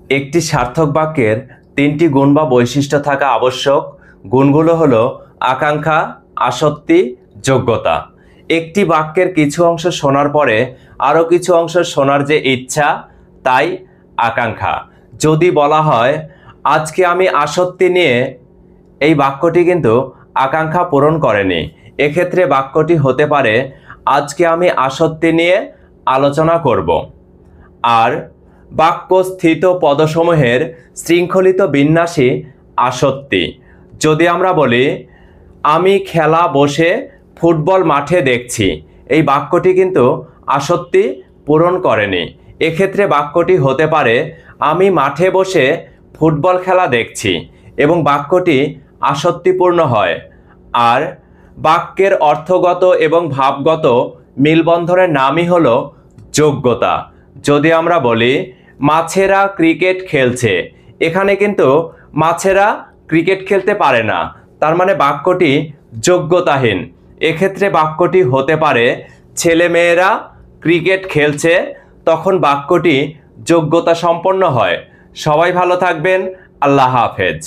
একটি সার্থক বাক্যের তিনটি গুণ বা বৈশিষ্ট্য থাকা আবশ্যক। গুণগুলো হলো আকাঙ্ক্ষা, আসক্তি, যোগ্যতা। একটি বাক্যের কিছু অংশ শোনার পরে আরও কিছু অংশ শোনার যে ইচ্ছা, তাই আকাঙ্ক্ষা। যদি বলা হয় আজকে আমি আসক্তি নিয়ে, এই বাক্যটি কিন্তু আকাঙ্ক্ষা পূরণ করেনি। এক্ষেত্রে বাক্যটি হতে পারে আজকে আমি আসক্তি নিয়ে আলোচনা করব। আর বাক্য স্থিত পদসমূহের শৃঙ্খলিত বিন্যাসই আসক্তি। যদি আমরা বলি আমি খেলা বসে ফুটবল মাঠে দেখছি, এই বাক্যটি কিন্তু আসক্তি পূরণ করেনি। এক্ষেত্রে বাক্যটি হতে পারে আমি মাঠে বসে ফুটবল খেলা দেখছি, এবং বাক্যটি আসক্তিপূর্ণ হয়। আর বাক্যের অর্থগত এবং ভাবগত মিলবন্ধনের নামই হলো যোগ্যতা। যদি আমরা বলি মাছেরা ক্রিকেট খেলছে, এখানে কিন্তু মাছেরা ক্রিকেট খেলতে পারে না, তার মানে বাক্যটি যোগ্যতাহীন। এক্ষেত্রে বাক্যটি হতে পারে ছেলেমেয়েরা ক্রিকেট খেলছে, তখন বাক্যটি যোগ্যতা সম্পন্ন হয়। সবাই ভালো থাকবেন। আল্লাহ হাফেজ।